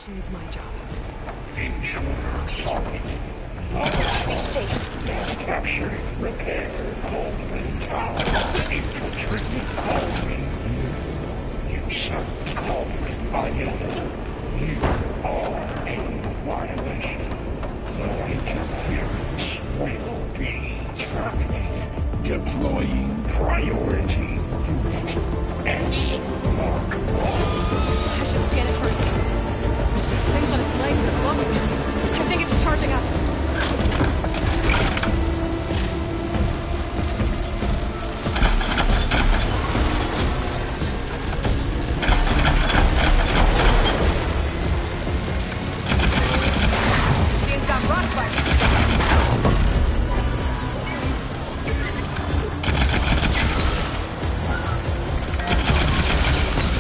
Machine's my job. Be safe. Capturing, repair, Coleman Tower. Infiltrating Coleman. You sent Coleman violator. You are a violation. No interference will be terminated. Deploying priority unit S Mark 1. I should scan it first. This thing's on its legs are glowing. I think it's charging up. Machine's got rock fire.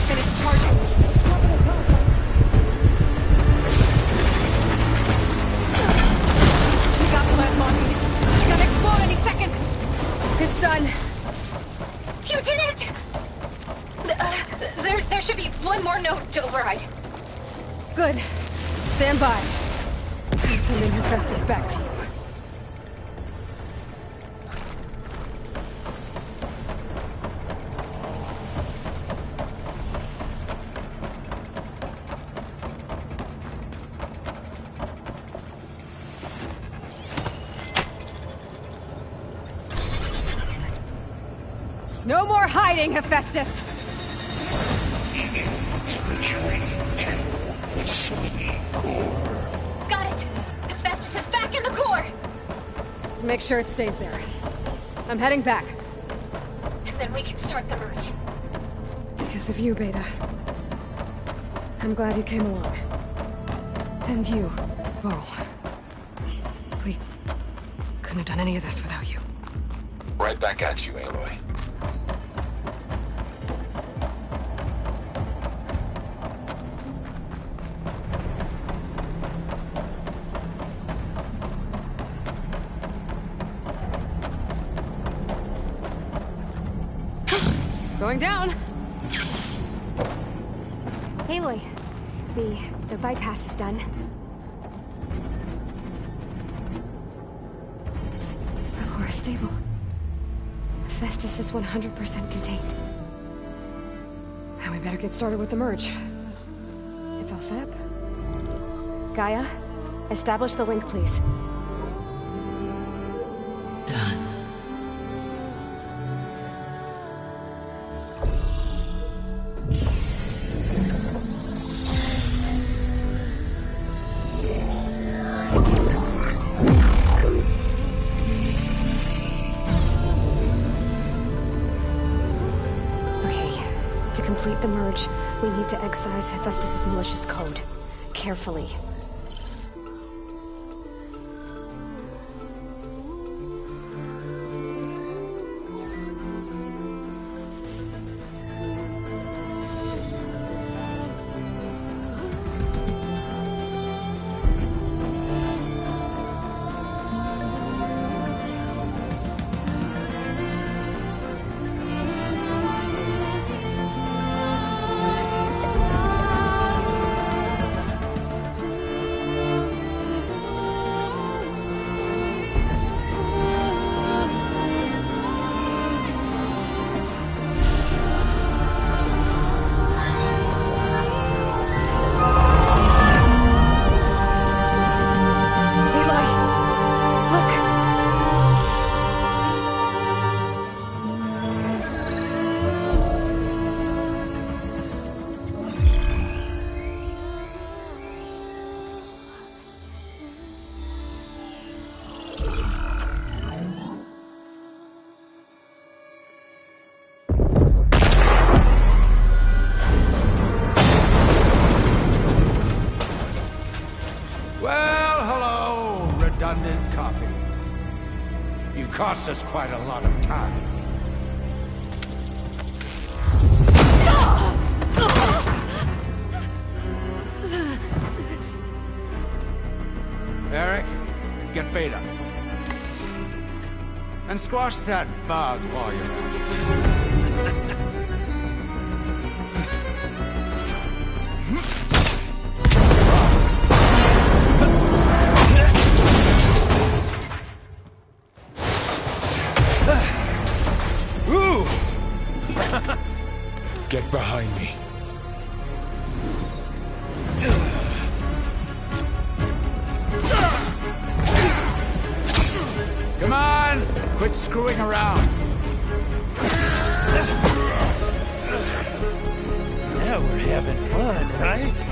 Finish charging. We got plasma. It's gonna explode any second. It's done. You did it! There should be one more node to override. Good. Stand by. I'm sending Hephaestus back to you. No more hiding, Hephaestus! Retreat to the city core. Got it! Hephaestus is back in the core! Make sure it stays there. I'm heading back. And then we can start the merge. Because of you, Beta. I'm glad you came along. And you, Varl. We couldn't have done any of this without you. Right back at you, Aloy. Going down! Aloy, the bypass is done. The core is stable. Hephaestus is 100% contained. And we better get started with the merge. It's all set up. Gaia, establish the link, please. Done. To complete the merge, we need to excise Hephaestus' malicious code. Carefully. Redundant copy. You cost us quite a lot of time. Eric, get Beta. And squash that bug while you're at it. Quit screwing around. Now we're having fun, right?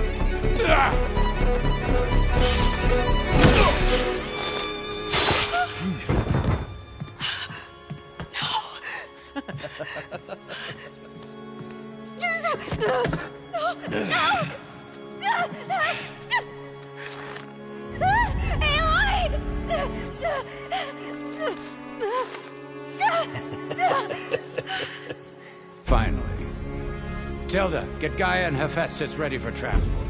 Finally. Tilda, get Gaia and Hephaestus ready for transport.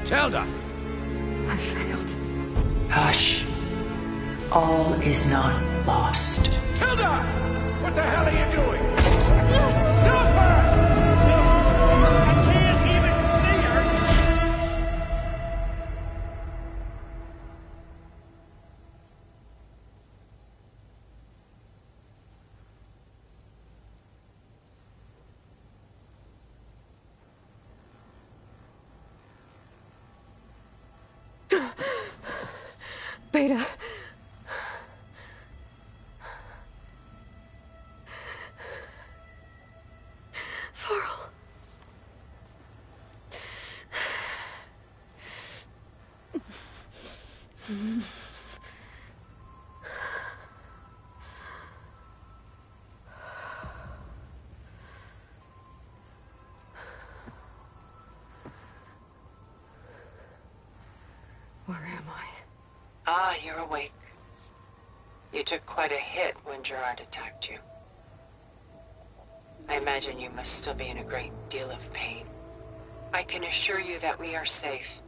Tilda! I failed. Hush. All is not lost. Tilda! What the hell are you doing? Stop her! I can't even see her! Beta. Varl. Where am I? Ah, you're awake. You took quite a hit when Gerard attacked you. I imagine you must still be in a great deal of pain. I can assure you that we are safe.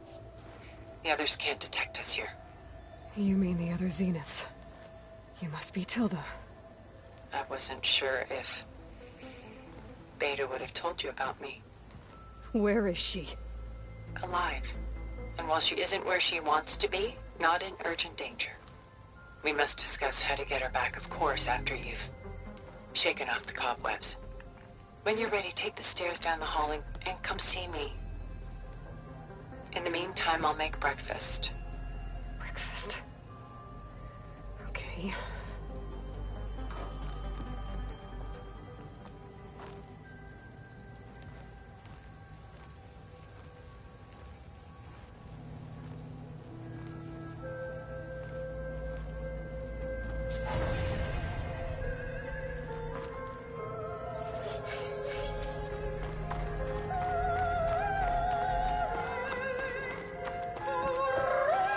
The others can't detect us here. You mean the other Zeniths? You must be Tilda. I wasn't sure if Beta would have told you about me. Where is she? Alive. And while she isn't where she wants to be, not in urgent danger. We must discuss how to get her back, of course, after you've shaken off the cobwebs. When you're ready, take the stairs down the hall and come see me. In the meantime, I'll make breakfast. Breakfast. Okay.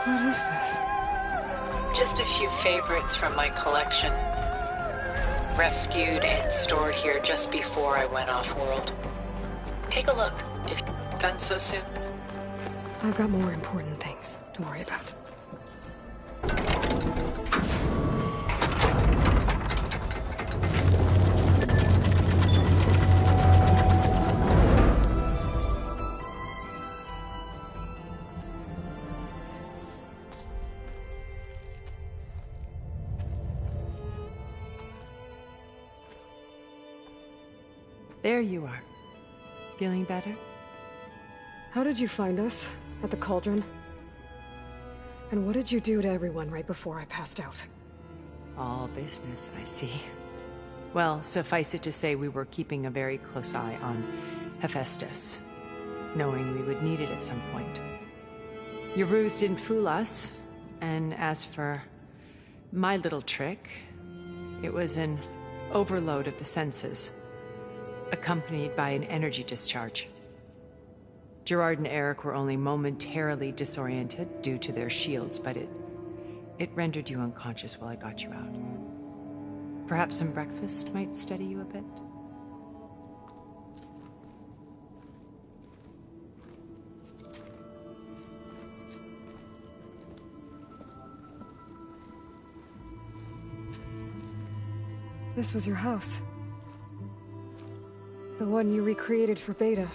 What is this? Just a few favorites from my collection. Rescued and stored here just before I went off-world. Take a look, if you've done so soon. I've got more important things to worry about. There you are. Feeling better? How did you find us? At the cauldron? And what did you do to everyone right before I passed out? All business, I see. Well, suffice it to say we were keeping a very close eye on Hephaestus, knowing we would need it at some point. Your ruse didn't fool us, and as for my little trick, it was an overload of the senses, accompanied by an energy discharge. Gerard and Eric were only momentarily disoriented due to their shields, but it rendered you unconscious while I got you out. Perhaps some breakfast might steady you a bit? This was your house. The one you recreated for Beta,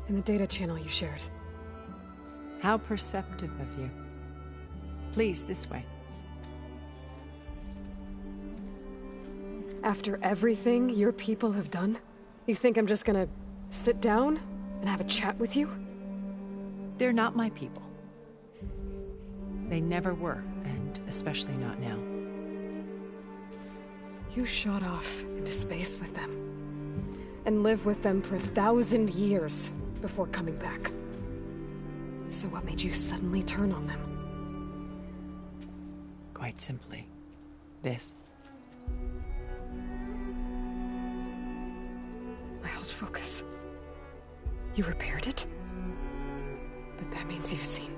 in the data channel you shared. How perceptive of you. Please, this way. After everything your people have done, you think I'm just gonna sit down and have a chat with you? They're not my people. They never were, and especially not now. You shot off into space with them. And lived with them for 1,000 years before coming back. So what made you suddenly turn on them? Quite simply, this. I held focus. You repaired it? But that means you've seen...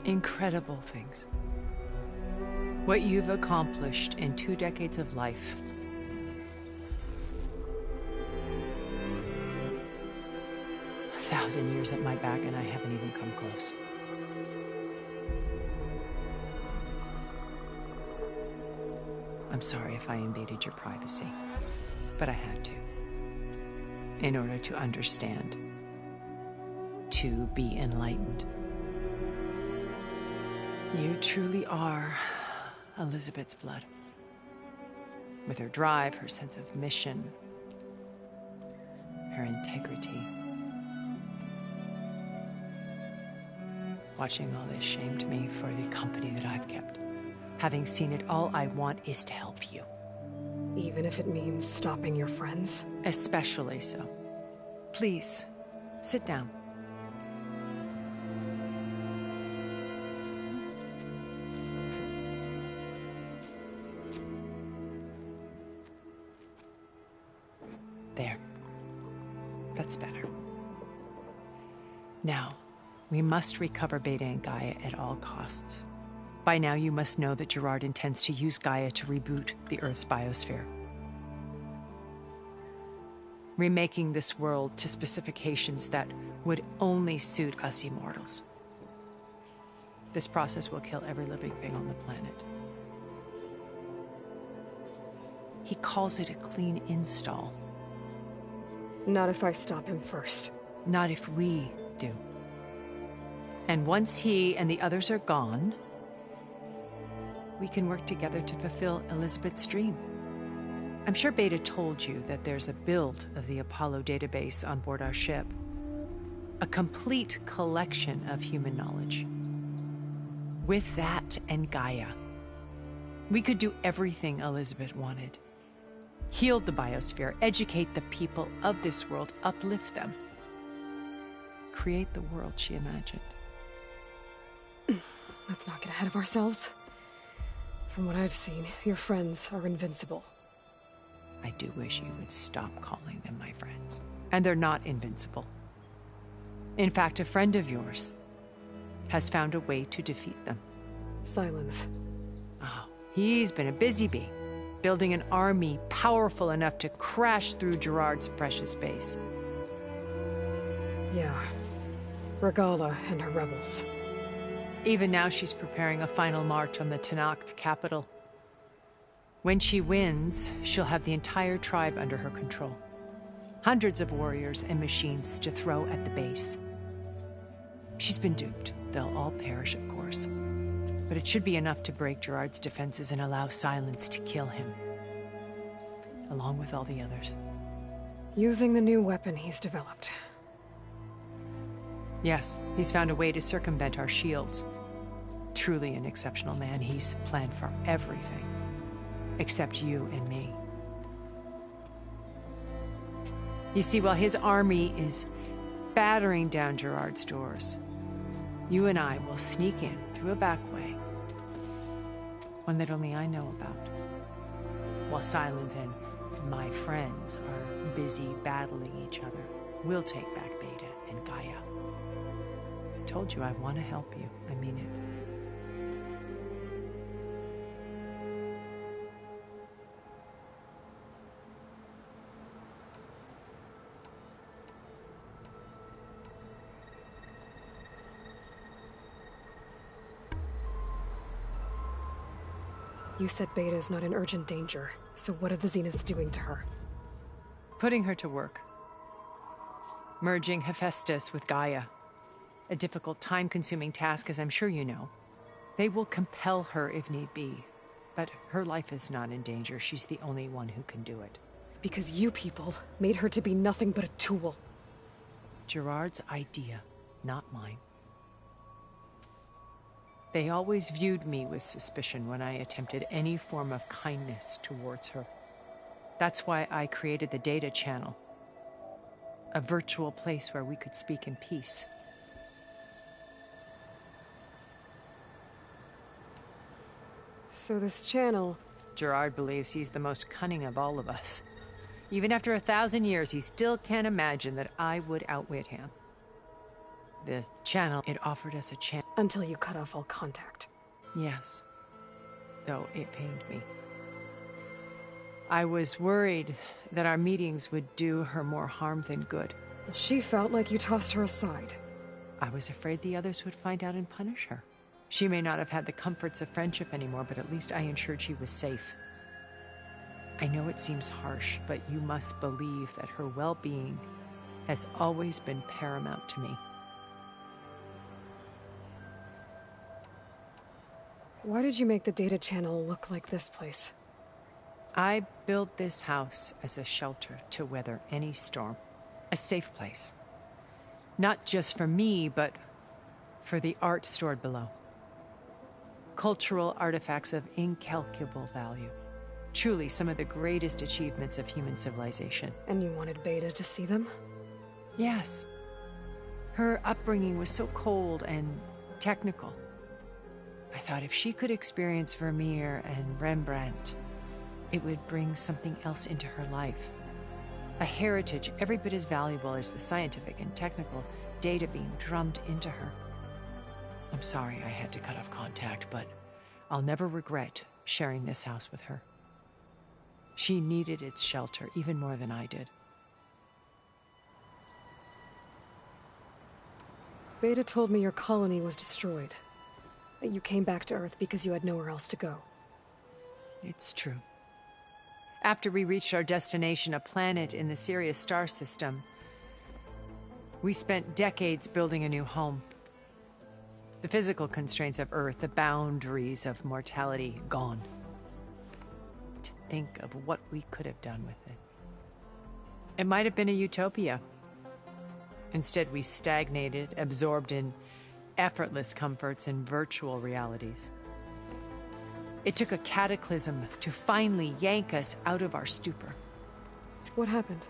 Incredible things. What you've accomplished in 2 decades of life. A 1,000 years at my back and I haven't even come close. I'm sorry if I invaded your privacy, but I had to. In order to understand. To be enlightened. You truly are Elizabeth's blood. With her drive, her sense of mission, her integrity. Watching all this shamed me for the company that I've kept. Having seen it, all I want is to help you. Even if it means stopping your friends? Especially so. Please, sit down. There. That's better. Now, we must recover Beta and Gaia at all costs. By now, you must know that Gerard intends to use Gaia to reboot the Earth's biosphere. Remaking this world to specifications that would only suit us immortals. This process will kill every living thing on the planet. He calls it a clean install. Not if I stop him first. Not if we do. And once he and the others are gone, we can work together to fulfill Elizabeth's dream. I'm sure Beta told you that there's a build of the Apollo database on board our ship. A complete collection of human knowledge. With that and Gaia, we could do everything Elizabeth wanted. Heal the biosphere, educate the people of this world, uplift them. Create the world she imagined. Let's not get ahead of ourselves. From what I've seen, your friends are invincible. I do wish you would stop calling them my friends. And they're not invincible. In fact, a friend of yours has found a way to defeat them. Silence. Oh, he's been a busy bee, building an army powerful enough to crash through Gerard's precious base. Yeah. Regala and her rebels. Even now, she's preparing a final march on the Tenakth capital. When she wins, she'll have the entire tribe under her control. Hundreds of warriors and machines to throw at the base. She's been duped. They'll all perish, of course. But it should be enough to break Gerard's defenses and allow Silence to kill him. Along with all the others. Using the new weapon he's developed. Yes, he's found a way to circumvent our shields. Truly an exceptional man. He's planned for everything. Except you and me. You see, while his army is battering down Gerard's doors, you and I will sneak in through a back way. One that only I know about. While Silence and my friends are busy battling each other, we'll take back Beta and Gaia. I told you I want to help you. I mean it. You said Beta is not in urgent danger, so what are the Zeniths doing to her? Putting her to work. Merging Hephaestus with Gaia. A difficult, time-consuming task, as I'm sure you know. They will compel her if need be, but her life is not in danger. She's the only one who can do it. Because you people made her to be nothing but a tool. Gerard's idea, not mine. They always viewed me with suspicion when I attempted any form of kindness towards her. That's why I created the data channel. A virtual place where we could speak in peace. So this channel... Gerard believes he's the most cunning of all of us. Even after 1,000 years, he still can't imagine that I would outwit him. The channel, it offered us a chance. Until you cut off all contact. Yes. Though it pained me. I was worried that our meetings would do her more harm than good. She felt like you tossed her aside. I was afraid the others would find out and punish her. She may not have had the comforts of friendship anymore, but at least I ensured she was safe. I know it seems harsh, but you must believe that her well-being has always been paramount to me. Why did you make the data channel look like this place? I built this house as a shelter to weather any storm. A safe place. Not just for me, but for the art stored below. Cultural artifacts of incalculable value. Truly some of the greatest achievements of human civilization. And you wanted Beta to see them? Yes. Her upbringing was so cold and technical. I thought if she could experience Vermeer and Rembrandt, it would bring something else into her life. A heritage every bit as valuable as the scientific and technical data being drummed into her. I'm sorry I had to cut off contact, but I'll never regret sharing this house with her. She needed its shelter even more than I did. Beta told me your colony was destroyed. That you came back to Earth because you had nowhere else to go. It's true. After we reached our destination, a planet in the Sirius star system, we spent decades building a new home. The physical constraints of Earth, the boundaries of mortality, gone. To think of what we could have done with it. It might have been a utopia. Instead, we stagnated, absorbed in effortless comforts and virtual realities. It took a cataclysm to finally yank us out of our stupor. What happened?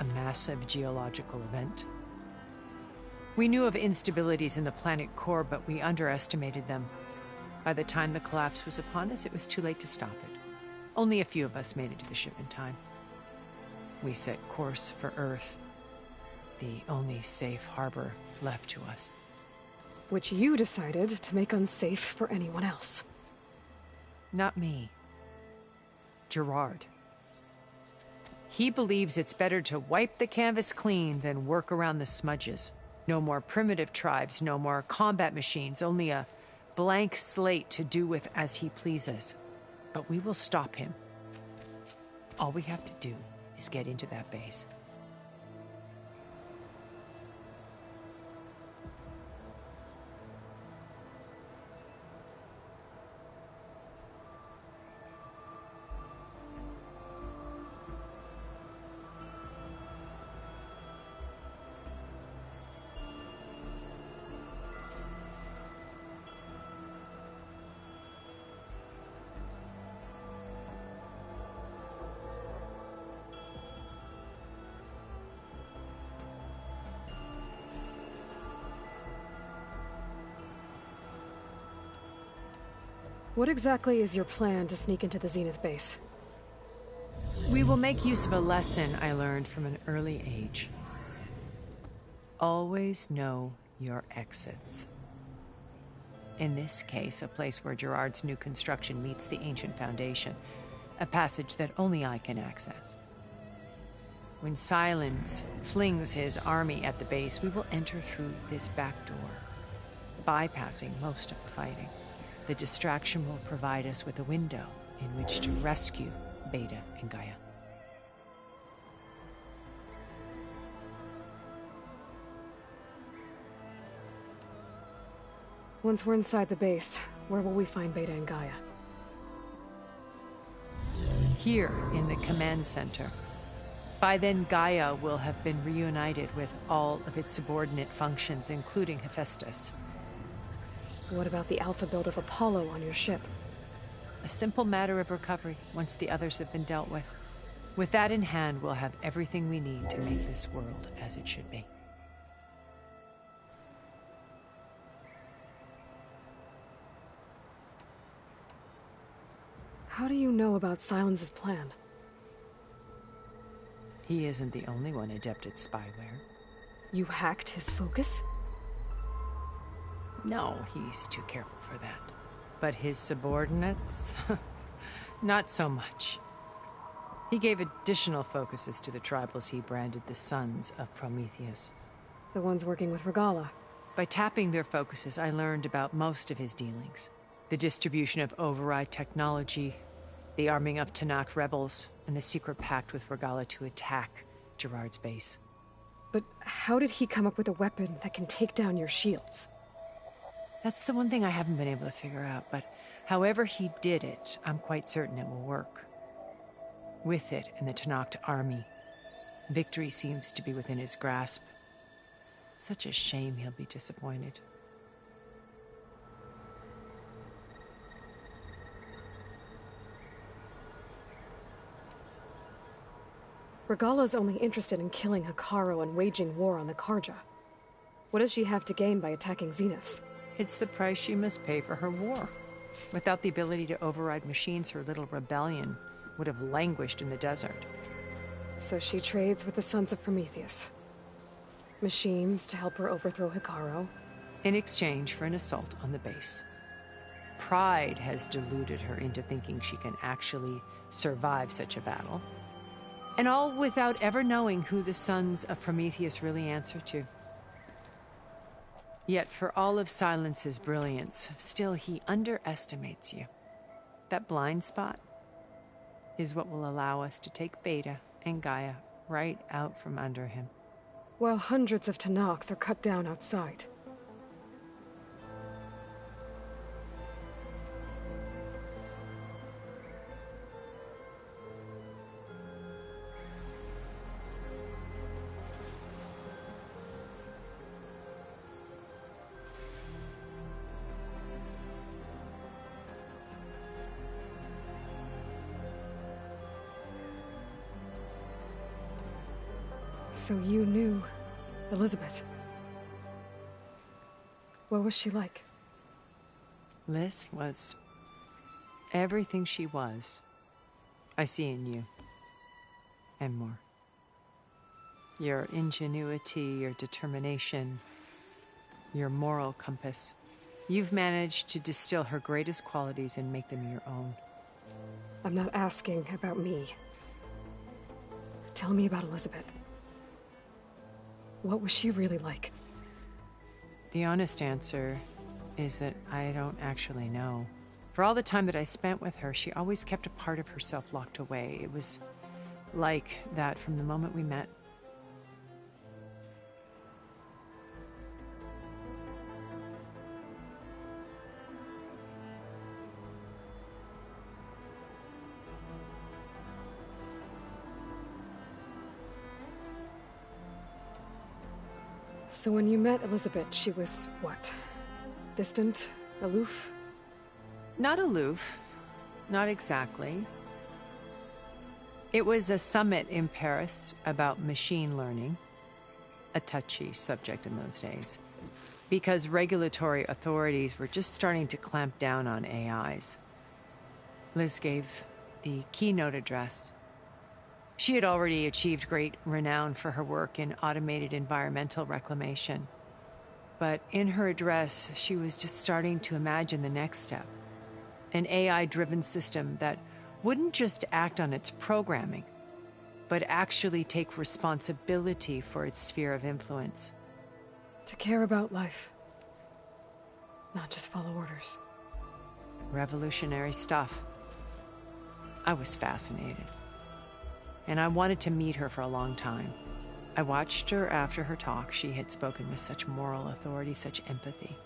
A massive geological event. We knew of instabilities in the planet core, but we underestimated them. By the time the collapse was upon us, it was too late to stop it. Only a few of us made it to the ship in time. We set course for Earth, the only safe harbor left to us. Which you decided to make unsafe for anyone else. Not me. Gerard. He believes it's better to wipe the canvas clean than work around the smudges. No more primitive tribes, no more combat machines, only a blank slate to do with as he pleases. But we will stop him. All we have to do is get into that base. What exactly is your plan to sneak into the Zenith base? We will make use of a lesson I learned from an early age. Always know your exits. In this case, a place where Gerard's new construction meets the ancient foundation, a passage that only I can access. When Silence flings his army at the base, we will enter through this back door, bypassing most of the fighting. The distraction will provide us with a window in which to rescue Beta and Gaia. Once we're inside the base, where will we find Beta and Gaia? Here in the command center. By then, Gaia will have been reunited with all of its subordinate functions, including Hephaestus. What about the Alpha build of Apollo on your ship? A simple matter of recovery once the others have been dealt with. With that in hand, we'll have everything we need to make this world as it should be. How do you know about Silence's plan? He isn't the only one adept at spyware. You hacked his focus? No, he's too careful for that. But his subordinates? Not so much. He gave additional focuses to the tribals he branded the Sons of Prometheus. The ones working with Regalla. By tapping their focuses, I learned about most of his dealings. The distribution of override technology, the arming of Tanakh rebels, and the secret pact with Regalla to attack Gerard's base. But how did he come up with a weapon that can take down your shields? That's the one thing I haven't been able to figure out, but however he did it, I'm quite certain it will work. With it and the Tanakh army, victory seems to be within his grasp. Such a shame he'll be disappointed. Regalla's only interested in killing Hekarro and waging war on the Karja. What does she have to gain by attacking Zeniths? It's the price she must pay for her war. Without the ability to override machines, her little rebellion would have languished in the desert. So she trades with the Sons of Prometheus. Machines to help her overthrow Hekarro. In exchange for an assault on the base. Pride has deluded her into thinking she can actually survive such a battle. And all without ever knowing who the Sons of Prometheus really answer to. Yet for all of Silence's brilliance, still he underestimates you. That blind spot is what will allow us to take Beta and Gaia right out from under him. While hundreds of Tanakh are cut down outside. So you knew Elizabeth. What was she like? Liz was everything she was. I see in you. And more. Your ingenuity, your determination, your moral compass. You've managed to distill her greatest qualities and make them your own. I'm not asking about me. Tell me about Elizabeth. What was she really like? The honest answer is that I don't actually know. For all the time that I spent with her, she always kept a part of herself locked away. It was like that from the moment we met. So when you met Elizabeth, she was what? Distant? Aloof? Not aloof. Not exactly. It was a summit in Paris about machine learning. A touchy subject in those days. Because regulatory authorities were just starting to clamp down on AIs. Liz gave the keynote address. She had already achieved great renown for her work in automated environmental reclamation. But in her address, she was just starting to imagine the next step. An AI-driven system that wouldn't just act on its programming, but actually take responsibility for its sphere of influence. To care about life. Not just follow orders. Revolutionary stuff. I was fascinated. And I wanted to meet her for a long time. I watched her after her talk. She had spoken with such moral authority, such empathy.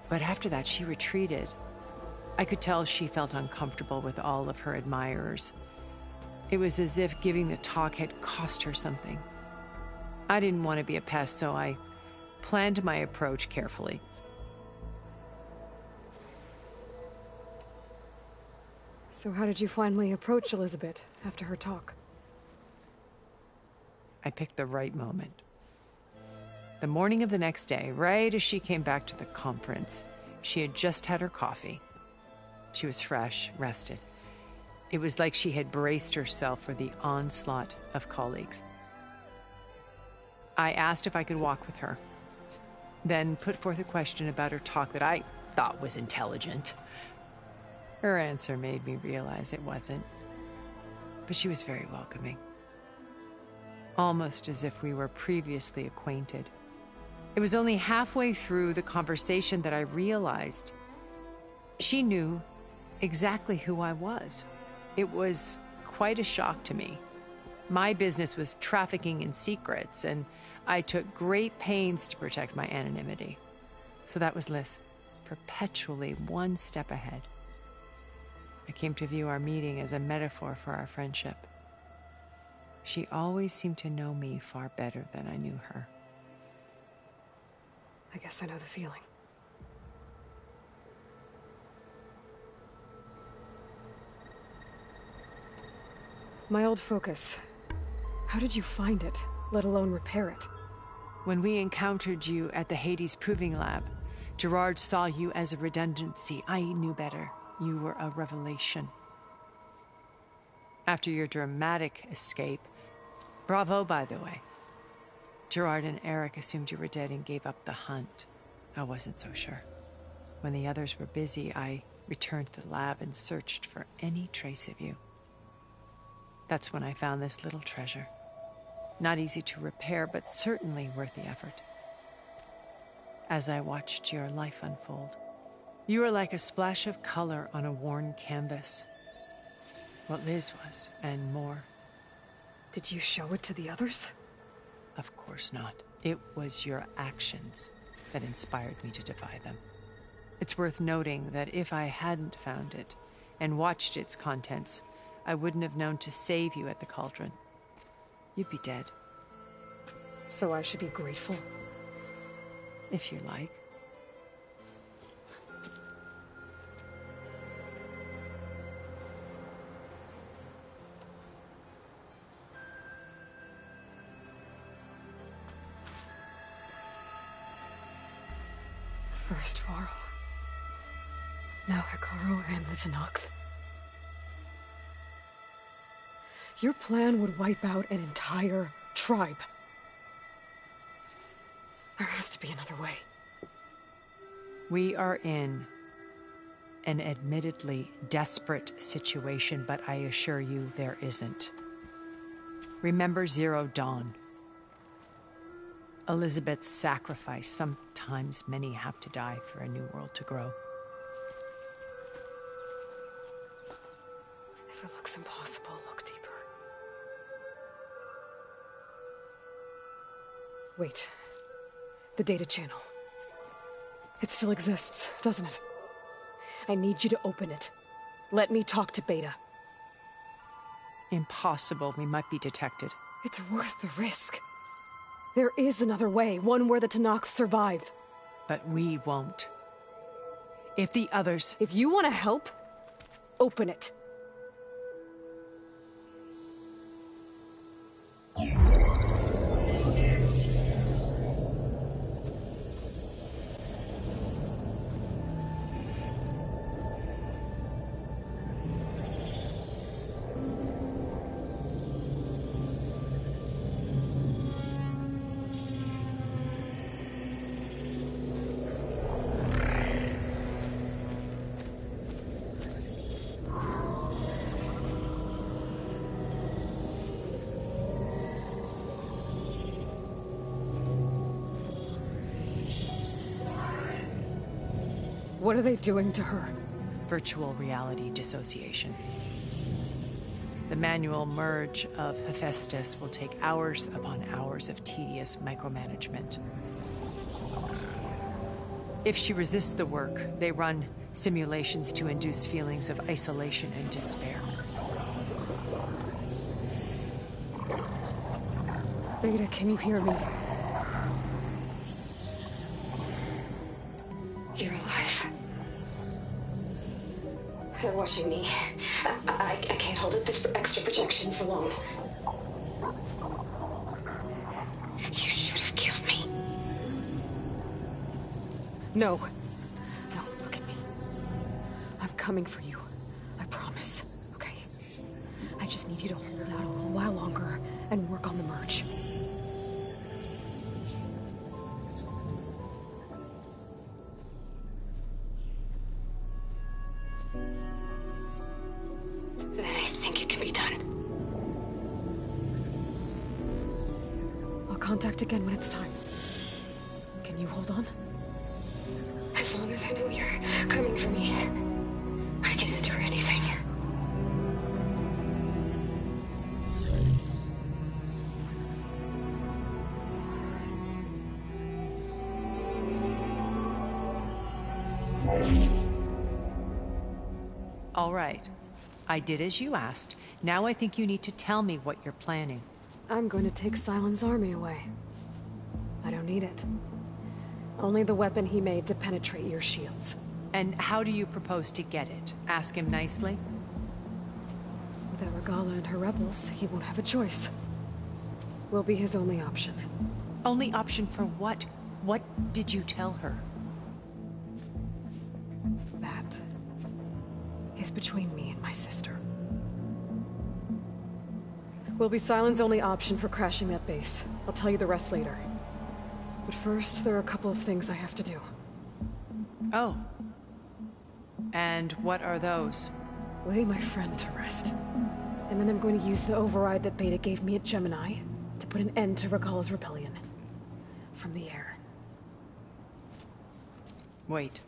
But after that, she retreated. I could tell she felt uncomfortable with all of her admirers. It was as if giving the talk had cost her something. I didn't want to be a pest, so I planned my approach carefully. So how did you finally approach Elizabeth after her talk? I picked the right moment. The morning of the next day, right as she came back to the conference, she had just had her coffee. She was fresh, rested. It was like she had braced herself for the onslaught of colleagues. I asked if I could walk with her, then put forth a question about her talk that I thought was intelligent. Her answer made me realize it wasn't, but she was very welcoming. Almost as if we were previously acquainted. It was only halfway through the conversation that I realized she knew exactly who I was. It was quite a shock to me. My business was trafficking in secrets, and I took great pains to protect my anonymity. So that was Liz, perpetually one step ahead. I came to view our meeting as a metaphor for our friendship. She always seemed to know me far better than I knew her. I guess I know the feeling. My old focus. How did you find it, let alone repair it? When we encountered you at the Hades Proving Lab, Gerard saw you as a redundancy. I knew better. You were a revelation. After your dramatic escape, bravo, by the way. Gerard and Eric assumed you were dead and gave up the hunt. I wasn't so sure. When the others were busy, I returned to the lab and searched for any trace of you. That's when I found this little treasure. Not easy to repair, but certainly worth the effort. As I watched your life unfold, you were like a splash of color on a worn canvas. What Liz was, and more. Did you show it to the others? Of course not. It was your actions that inspired me to defy them. It's worth noting that if I hadn't found it and watched its contents, I wouldn't have known to save you at the cauldron. You'd be dead. So I should be grateful? If you like. First Varl. Now Hekarro and the Tenakth. Your plan would wipe out an entire tribe. There has to be another way. We are in an admittedly desperate situation, but I assure you there isn't. Remember Zero Dawn. Elizabeth's sacrifice. Sometimes many have to die for a new world to grow. If it looks impossible, look deeper. Wait. The data channel. It still exists, doesn't it? I need you to open it. Let me talk to Beta. Impossible. We might be detected. It's worth the risk. There is another way, one where the Tenakth survive. But we won't. If the others... If you want to help, open it. What are they doing to her? Virtual reality dissociation. The manual merge of Hephaestus will take hours upon hours of tedious micromanagement. If she resists the work, they run simulations to induce feelings of isolation and despair. Beta, can you hear me? You're alive. They're watching me. I can't hold up this extra protection for long. You should have killed me. No. No, look at me. I'm coming for you. I promise, okay? I just need you to hold out a little while longer and work on the merge. Then I think it can be done. I'll contact again when it's time. Can you hold on? As long as I know you're coming for me, I can endure anything. All right. I did as you asked. Now I think you need to tell me what you're planning. I'm going to take Sylens' army away. I don't need it. Only the weapon he made to penetrate your shields. And how do you propose to get it? Ask him nicely? Without Regala and her rebels, he won't have a choice. We'll be his only option. Only option for what? What did you tell her? That is between me and my sister. Will be Sylens' only option for crashing that base. I'll tell you the rest later. But first, there are a couple of things I have to do. Oh. And what are those? Lay my friend to rest. And then I'm going to use the override that Beta gave me at Gemini to put an end to Regala's rebellion. From the air. Wait.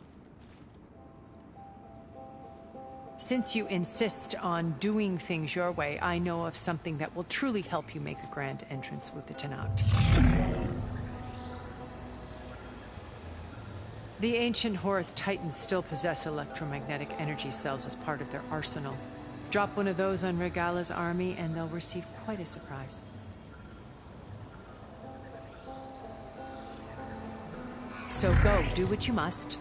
Since you insist on doing things your way, I know of something that will truly help you make a grand entrance with the Tenakth. The ancient Horus Titans still possess electromagnetic energy cells as part of their arsenal. Drop one of those on Regala's army and they'll receive quite a surprise. So go, do what you must.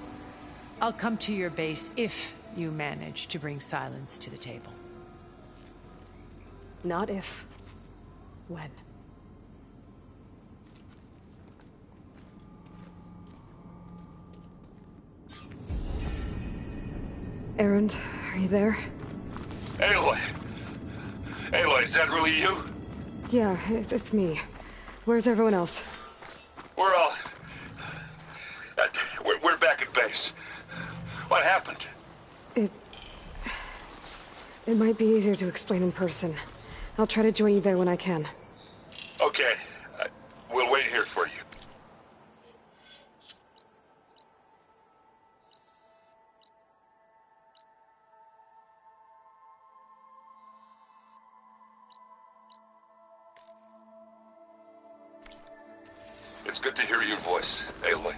I'll come to your base if you manage to bring Sylens to the table. Not if. When. Erend, are you there? Aloy! Aloy, is that really you? Yeah, it's me. Where's everyone else? We're all... We're back at base. What happened? It might be easier to explain in person. I'll try to join you there when I can. Okay. We'll wait here for you. It's good to hear your voice, Aloy.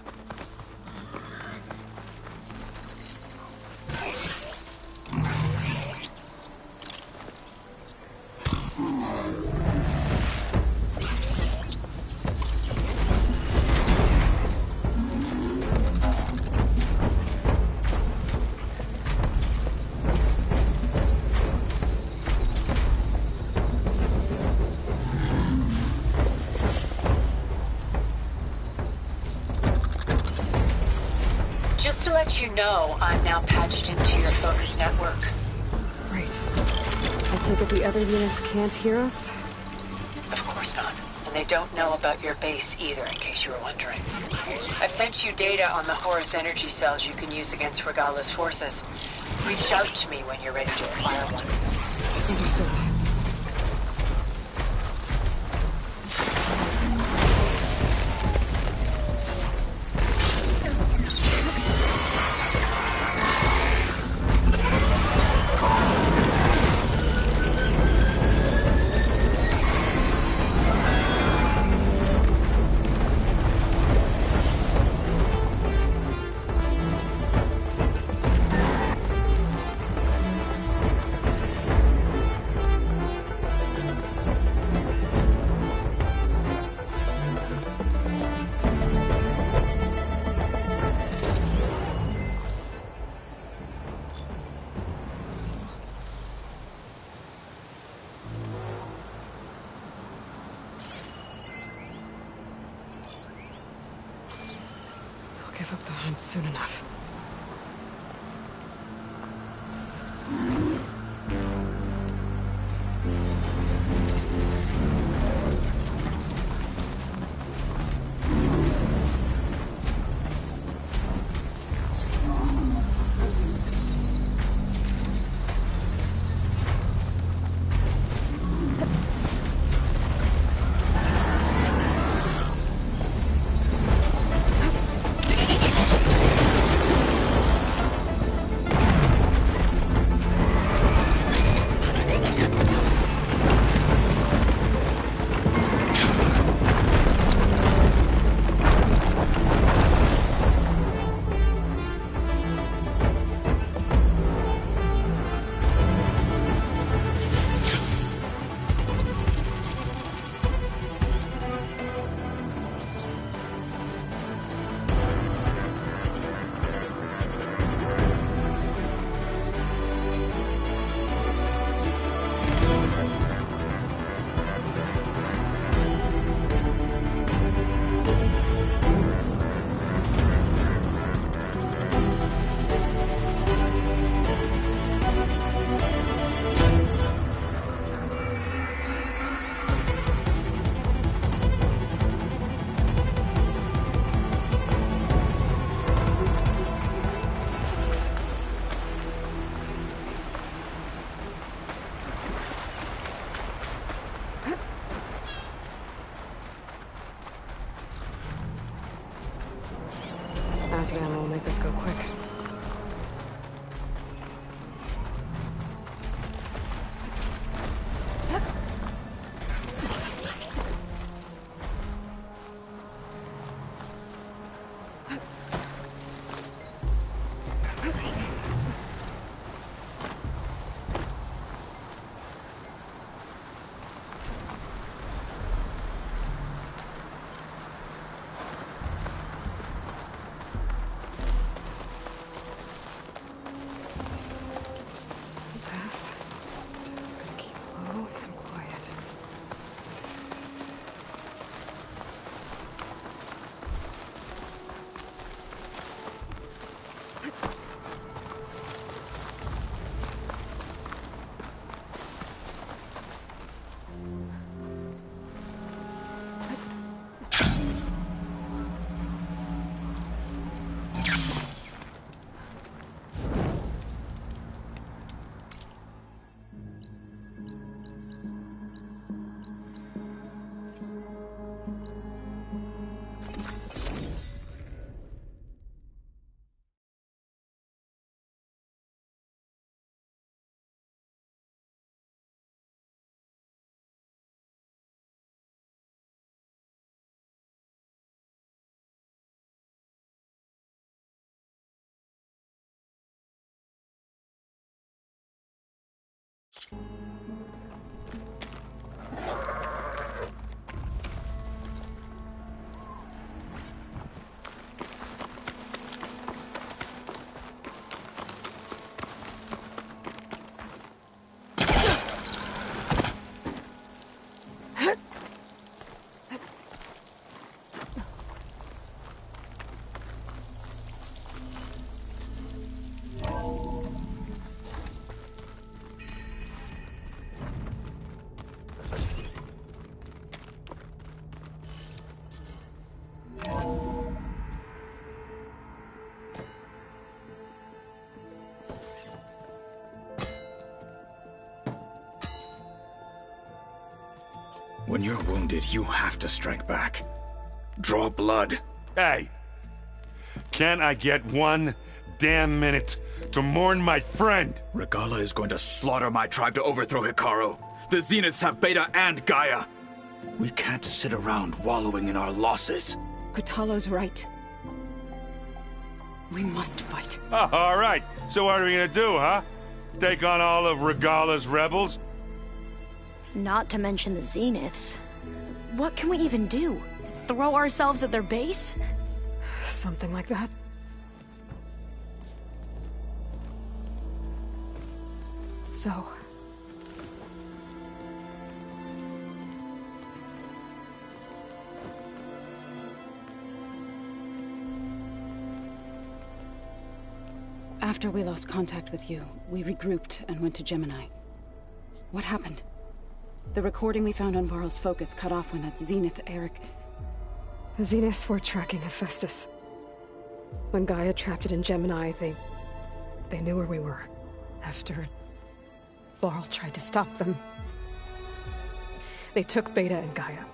Just to let you know, I'm now patched into your focus network. Great. I take it the other units can't hear us? Of course not. And they don't know about your base either, in case you were wondering. I've sent you data on the Horus energy cells you can use against Regala's forces. Reach out to me when you're ready to acquire one. Understood. give up the hunt soon enough. Acid ammo will make this go quick. When you're wounded, you have to strike back. Draw blood. Hey! Can't I get one damn minute to mourn my friend? Regalla is going to slaughter my tribe to overthrow Hekarro. The Zeniths have Beta and Gaia. We can't sit around wallowing in our losses. Kotallo's right. We must fight. Oh, all right. So what are we gonna do, huh? Take on all of Regalla's rebels? Not to mention the Zeniths. What can we even do? Throw ourselves at their base? Something like that. So... After we lost contact with you, we regrouped and went to Gemini. What happened? The recording we found on Varl's focus cut off when that Zenith, Eric... The Zeniths were tracking Hephaestus. When Gaia trapped it in Gemini, they knew where we were. After Varl tried to stop them. They took Beta and Gaia.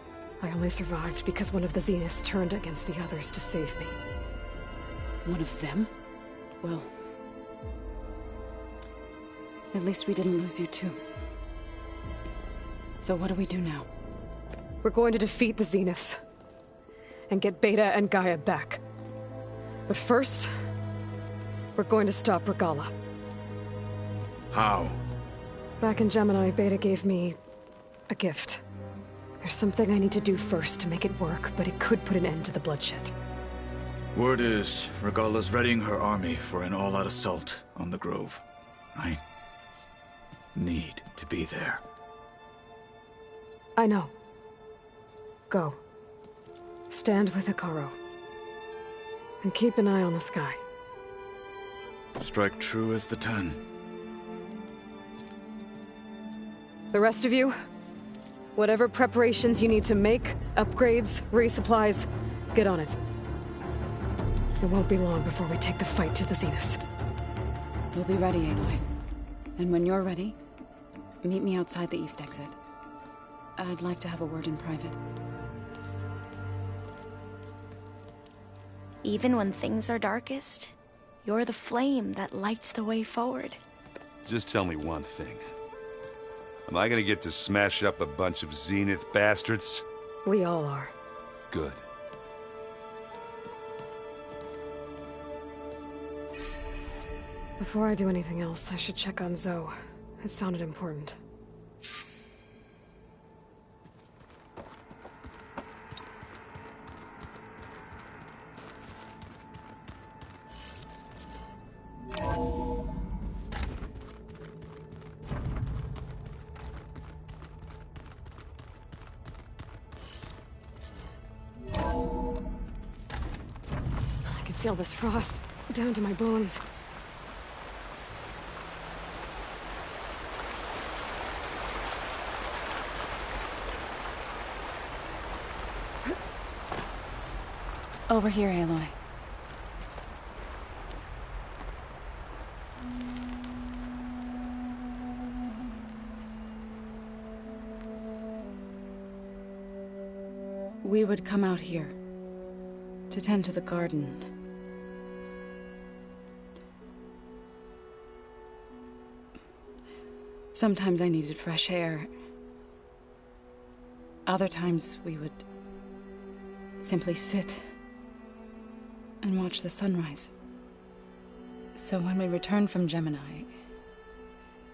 I only survived because one of the Zeniths turned against the others to save me. One of them? Well... at least we didn't lose you too. So what do we do now? We're going to defeat the Zeniths. And get Beta and Gaia back. But first... we're going to stop Regalla. How? Back in Gemini, Beta gave me... a gift. There's something I need to do first to make it work, but it could put an end to the bloodshed. Word is, Regalla's readying her army for an all-out assault on the Grove. I need to be there. I know. Go. Stand with Hekarro. And keep an eye on the sky. Strike true as the 10. The rest of you, whatever preparations you need to make, upgrades, resupplies, get on it. It won't be long before we take the fight to the Zeniths. We'll be ready, Aloy. And when you're ready, meet me outside the east exit. I'd like to have a word in private. Even when things are darkest, you're the flame that lights the way forward. Just tell me one thing. Am I gonna get to smash up a bunch of Zenith bastards? We all are. Good. Before I do anything else, I should check on Zoe. It sounded important. I can feel this frost down to my bones. Over here, Aloy. We would come out here to tend to the garden. Sometimes I needed fresh air. Other times we would simply sit and watch the sunrise. So when we returned from Gemini,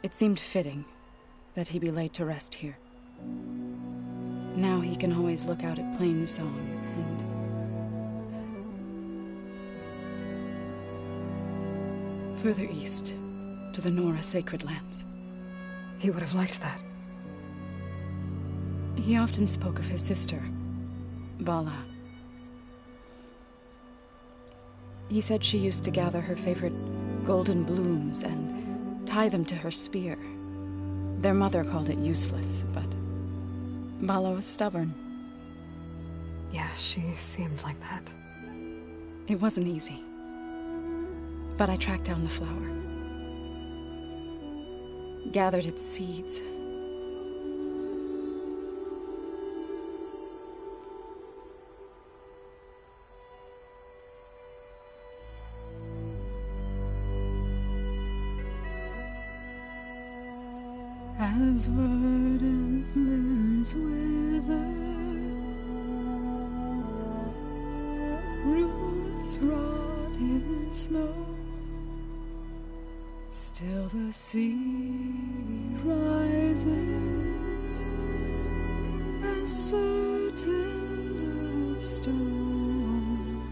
it seemed fitting that he be laid to rest here. Now he can always look out at Plainsong and further east to the Nora Sacred Lands. He would have liked that. He often spoke of his sister, Vala. He said she used to gather her favorite golden blooms and tie them to her spear. Their mother called it useless, but Vala was stubborn. Yeah, she seemed like that. It wasn't easy. But I tracked down the flower. Gathered its seeds. As verdant limbs wither, roots rot in snow, still the sea rises, as certain as stone.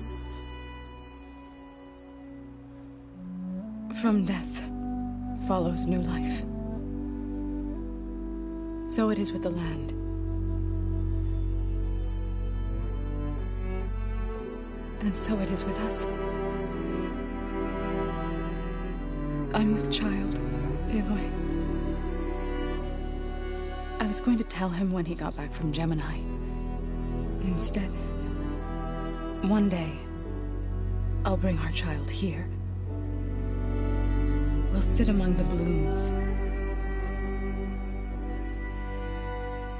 From death follows new life. So it is with the land. And so it is with us. I'm with child, Aloy. I was going to tell him when he got back from Gemini. Instead, one day, I'll bring our child here. We'll sit among the blooms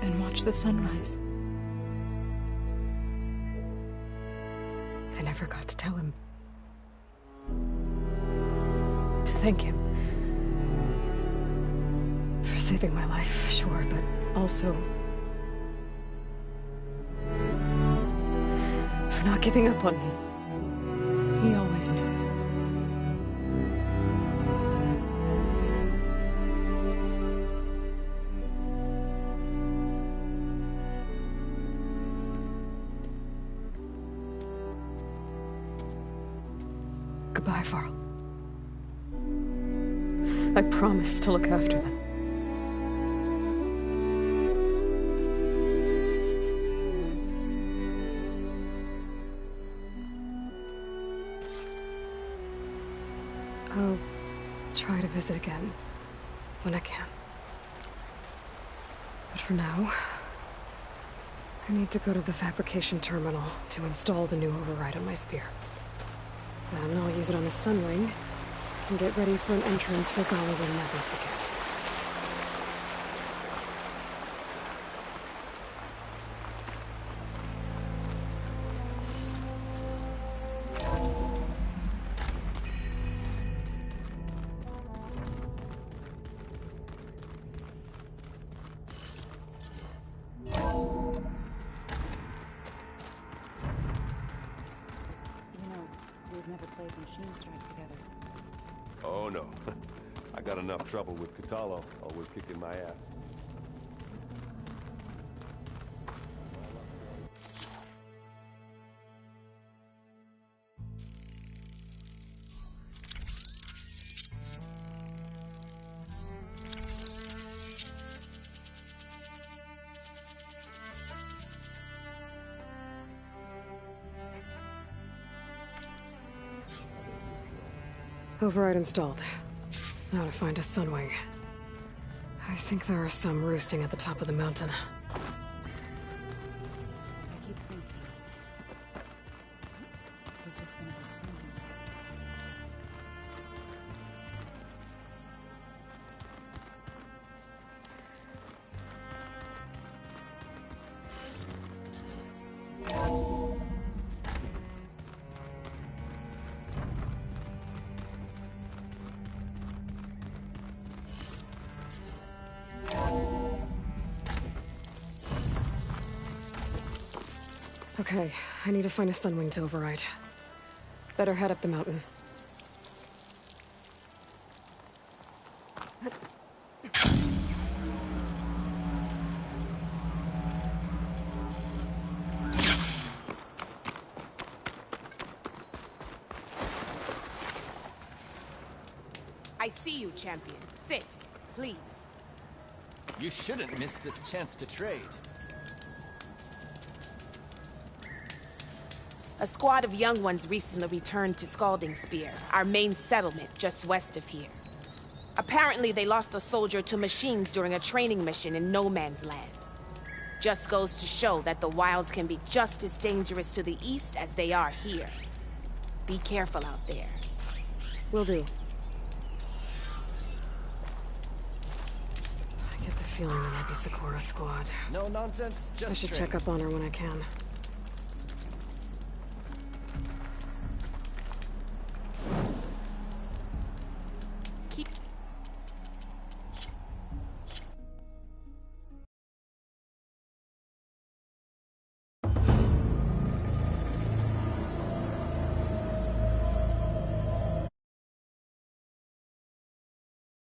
and watch the sunrise. I never got to tell him. To thank him. For saving my life, sure, but also for not giving up on me. He always knew. Goodbye, Varl. I promise to look after them. I'll try to visit again when I can. But for now, I need to go to the fabrication terminal to install the new override on my spear. Then I'll use it on a sunwing and get ready for an entrance where Gala will never forget. We've never played Machine Strike together. Oh no. I got enough trouble with Kotallo, always kicking my ass. Override installed. Now to find a sunwing. I think there are some roosting at the top of the mountain. I keep thinking. He's just gonna be singing. Okay, I need to find a sunwing to override. Better head up the mountain. I see you, champion. Sit, please. You shouldn't miss this chance to trade. A squad of young ones recently returned to Scalding Spear, our main settlement just west of here. Apparently, they lost a soldier to machines during a training mission in No Man's Land. Just goes to show that the wilds can be just as dangerous to the east as they are here. Be careful out there. Will do. I get the feeling there might be Sokora's squad. No nonsense, just I should trade. check up on her when I can.